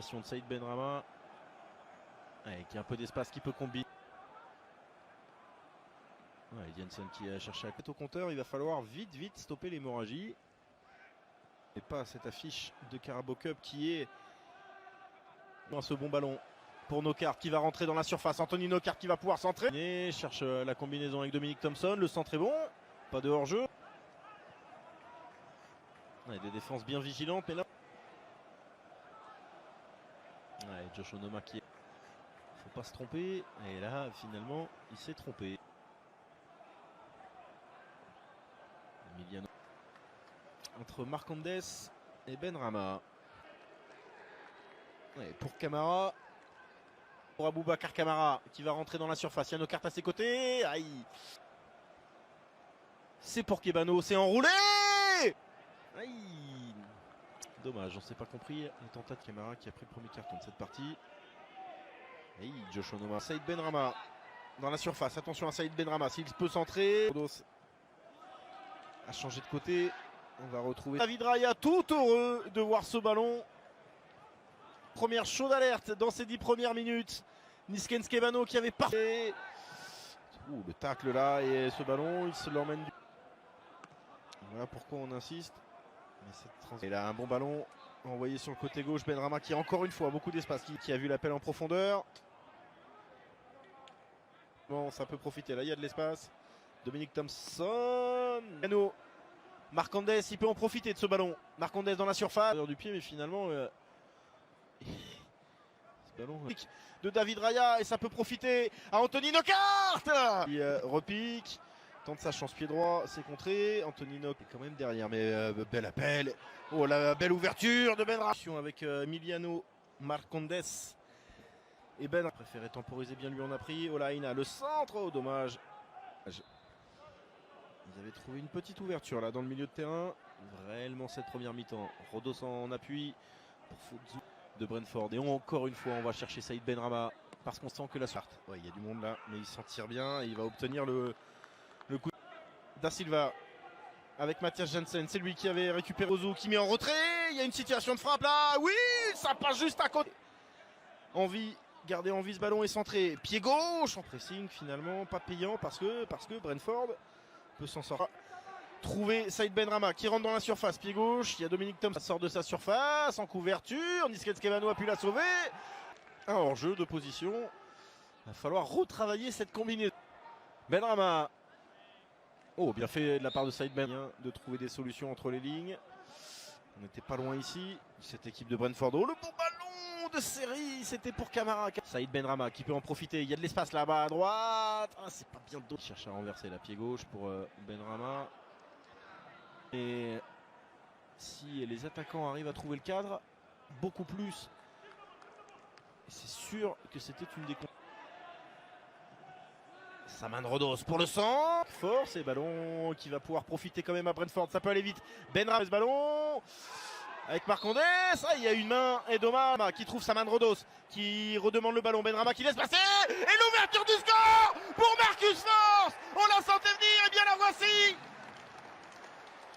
combinaison de Saïd Benrahma. Avec un peu d'espace qui peut combiner. Jensen qui a cherché à côté au compteur. Il va falloir vite stopper l'hémorragie. Et pas cette affiche de Carabao Cup qui est dans ce bon ballon pour Knockaert qui va rentrer dans la surface. Anthony Knockaert qui va pouvoir centrer. Et cherche la combinaison avec Dominic Thompson. Le centre est bon. Pas de hors-jeu. Des défenses bien vigilantes. Mais là, Josh Onomah qui est... Faut pas se tromper. Et là, finalement, il s'est trompé. Emiliano. Entre Marcondes et Benrahma. Pour Camara. Pour Aboubacar Camara qui va rentrer dans la surface. Il y a Knockaert à ses côtés. Aïe. C'est pour Kebano. C'est enroulé. Aïe. Dommage, on ne s'est pas compris. Le tentat de Camara qui a pris le premier carton de cette partie. Aïe, Josh Onomah. Saïd Benrahma dans la surface. Attention à Saïd Benrahma. S'il peut centrer. Rodos a changé de côté. On va retrouver David Raya tout heureux de voir ce ballon. Première chaude alerte dans ces 10 premières minutes. Niskens Kebano qui avait parfait. Le tacle là et ce ballon, il se l'emmène. Voilà pourquoi on insiste. Et là, un bon ballon envoyé sur le côté gauche. Benrahma qui a encore une fois beaucoup d'espace, qui a vu l'appel en profondeur. Bon, ça peut profiter. Là, il y a de l'espace. Dominic Thompson. Marcondes, il peut en profiter de ce ballon. Marcondes dans la surface. Du pied, mais finalement. Ce ballon de David Raya et ça peut profiter à Anthony Knockaert. Il repique. Tente sa chance pied droit, c'est contré. Anthony Knockaert est quand même derrière, mais bel appel. Oh, la belle ouverture de Benrahma avec Emiliano Marcondes. Et Ben préféré temporiser, bien lui en a pris. Olaïna, le centre, oh dommage. Ils avaient trouvé une petite ouverture là dans le milieu de terrain. Réellement cette première mi-temps. Rodos en appui pour Fouzou de Brentford. Et encore une fois, on va chercher Saïd Benrahma parce qu'on sent que la sorte. Ouais, il y a du monde là, mais il s'en tire bien et il va obtenir le coup Da Silva avec Mathias Jensen. C'est lui qui avait récupéré Ozu qui met en retrait. Il y a une situation de frappe là. Oui, ça passe juste à côté. Garder en vie ce ballon et centré. Pied gauche en pressing finalement. Pas payant parce que Brentford peut s'en sortir. Trouver Saïd Benrahma qui rentre dans la surface. Pied gauche. Il y a Dominic Thompson qui sort de sa surface en couverture. Niskens Kebano a pu la sauver. Un hors-jeu de position. Il va falloir retravailler cette combinaison. Benrahma. Oh, bien fait de la part de Saïd Benrahma de trouver des solutions entre les lignes. On n'était pas loin ici. Cette équipe de Brentford. Oh, le bon ballon de série. C'était pour Camara. Saïd Benrahma qui peut en profiter. Il y a de l'espace là-bas à droite. Ah, c'est pas bien d'autre. Il cherche à renverser la pied gauche pour Benrahma. Et si les attaquants arrivent à trouver le cadre, beaucoup plus. C'est sûr que c'était une des... Saman Rodos pour le centre. Force et ballon qui va pouvoir profiter quand même à Brentford. Ça peut aller vite. Benrahma ce ballon. Avec Marcondes. Ah, il y a une main et Domar qui trouve Saman Rodos. Qui redemande le ballon. Benrahma qui laisse passer. Et l'ouverture du score pour Marcus Forss. On la sentait venir et bien la voici.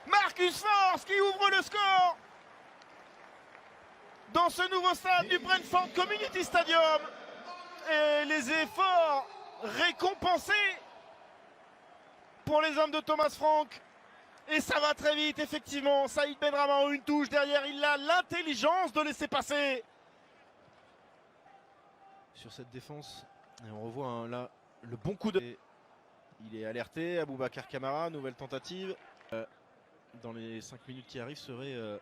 Marcus Forss qui ouvre le score. Dans ce nouveau stade du Brentford Community Stadium. Et les efforts récompensé pour les hommes de Thomas Frank et ça va très vite effectivement. Saïd Benrahma en une touche derrière, il a l'intelligence de laisser passer sur cette défense et on revoit là le bon coup de... Il est alerté. Aboubacar Camara, nouvelle tentative dans les 5 minutes qui arrivent serait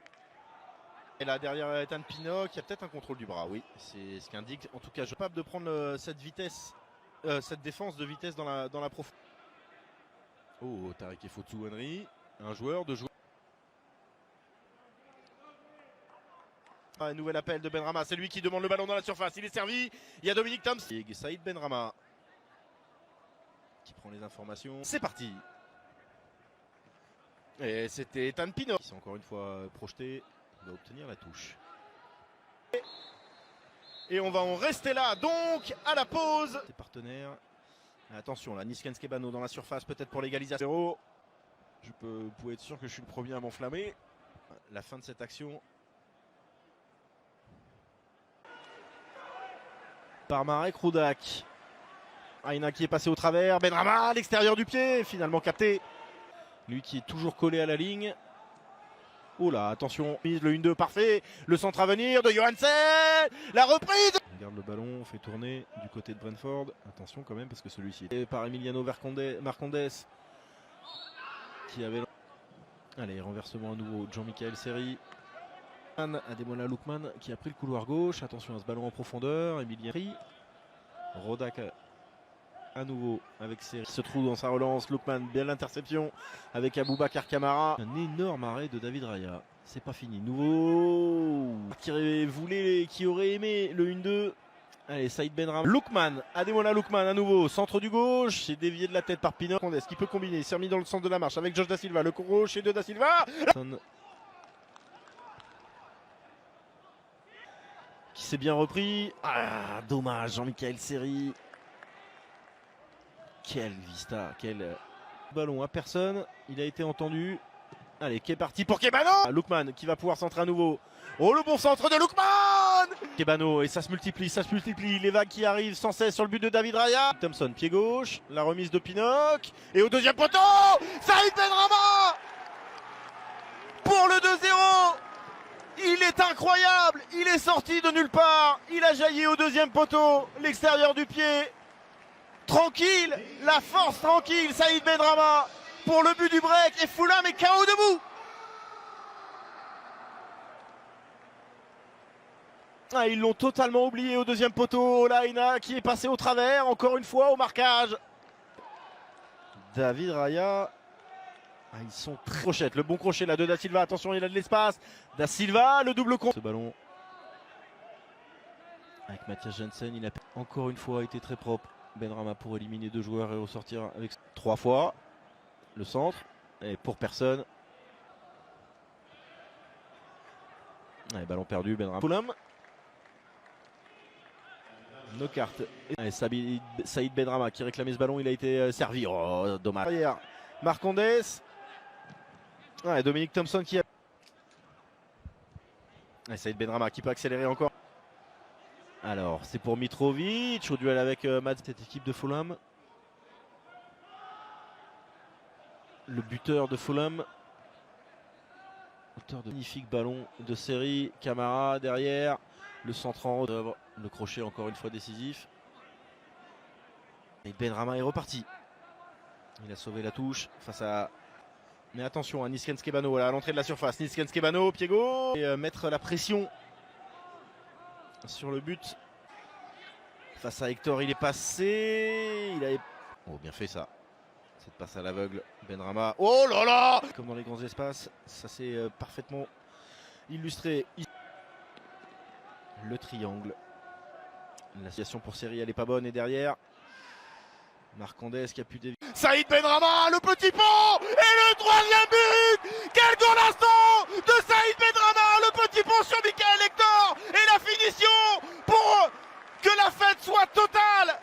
et là derrière Ethan Pinnock, il y a peut-être un contrôle du bras, oui, c'est ce qu'indique en tout cas. Je suis capable de prendre cette vitesse. Cette défense de vitesse dans la profondeur. Oh, Tarek Fouzou Henry, un joueur, deux joueurs. Un nouvel appel de Benrahma, c'est lui qui demande le ballon dans la surface. Il est servi, il y a Dominic Thompson. Et Saïd Benrahma qui prend les informations. C'est parti. Et c'était Ethan Pinnock qui s'est encore une fois projeté. Il va obtenir la touche. Et on va en rester là, donc, à la pause. Tes partenaires. Attention, là, Niskens Kebano dans la surface, peut-être pour l'égalisation. Vous pouvez être sûr que je suis le premier à m'enflammer. La fin de cette action. par Marek Rudak. Aina qui est passé au travers. Benrahma à l'extérieur du pied. Finalement capté. Lui qui est toujours collé à la ligne. Oh là, attention. Le 1-2 parfait. Le centre à venir de Johansen. La reprise. On garde le ballon. Fait tourner du côté de Brentford. Attention quand même parce que celui-ci est par Emiliano Marcondes. Qui avait... Allez, renversement à nouveau. Jean-Michel Seri. Ademola Lookman qui a pris le couloir gauche. Attention à ce ballon en profondeur. Emilien Rodak à nouveau avec Seri. Se trouve dans sa relance. Lookman, bien l'interception avec Aboubacar Kamara. Un énorme arrêt de David Raya. C'est pas fini. Nouveau qui aurait aimé le 1-2. Allez, Saïd Benrahma. Lookman, Ademola Lookman à nouveau. Centre du gauche. C'est dévié de la tête par Pinot. Est-ce qu'il peut combiner? Il s'est remis dans le sens de la marche avec Josh Da Silva. Le crochet de Da Silva. Qui s'est bien repris. Ah, dommage, Jean-Michel Seri. Quel vista, quel ballon à personne. Il a été entendu. Allez, qui est parti pour Kebano. Lookman qui va pouvoir centrer à nouveau. Oh, le bon centre de Lookman. Kebano, et ça se multiplie, Les vagues qui arrivent sans cesse sur le but de David Raya. Thompson, pied gauche. La remise de Pinnock. Et au deuxième poteau, Saïd Benrahma pour le 2-0. Il est incroyable. Il est sorti de nulle part. Il a jailli au deuxième poteau. L'extérieur du pied. Tranquille, la force tranquille, Saïd Benrahma pour le but du break et Fulham est KO debout. Ah, ils l'ont totalement oublié au deuxième poteau. Aina qui est passé au travers, encore une fois au marquage. David Raya. Ah, ils sont très crochettes. Le bon crochet là de Da Silva. Attention, il a de l'espace. Da Silva, le double contre. Ce ballon avec Mathias Jensen, il a encore une fois été très propre. Benrahma pour éliminer 2 joueurs et ressortir avec 3 fois. Le centre. Et pour personne. Allez, ballon perdu. Benrahma. Fulham. Nos cartes. Allez, Saïd Benrahma qui réclamait ce ballon. Il a été servi. Oh, dommage. Marcondes. Ouais, Dominique Thompson qui a... Et Saïd Benrahma qui peut accélérer encore. Alors, c'est pour Mitrovic au duel avec cette équipe de Fulham. Le buteur de Fulham. Auteur de magnifique ballon de série. Kamara derrière. Le centre en haut. Le crochet encore une fois décisif. Et Benrahma est reparti. Il a sauvé la touche face à... Mais attention à Nisken Skebano à l'entrée de la surface. Nisken Skebano, pied gauche. Et mettre la pression sur le but. Face à Hector, il est passé. Il a... Oh, bien fait ça. Cette passe à l'aveugle. Benrahma. Oh là là. Comme dans les grands espaces. Ça c'est parfaitement illustré. Le triangle. La situation pour Seri, elle n'est pas bonne. Et derrière, Marcondes qui a pu dévier. Saïd Benrahma, le petit pont. Et le 3e but. Quel goal instant de Saïd Benrahma. Le petit pont sur Michael Hector. Et la finition pour que la fête soit totale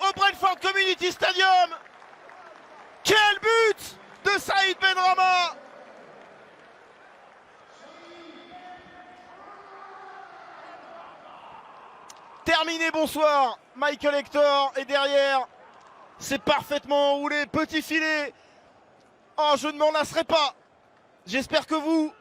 au Brentford Community Stadium. Quel but de Saïd Benrahma. Terminé, bonsoir. Michael Hector est derrière. C'est parfaitement roulé, petit filet. Oh, je ne m'en lasserai pas. J'espère que vous...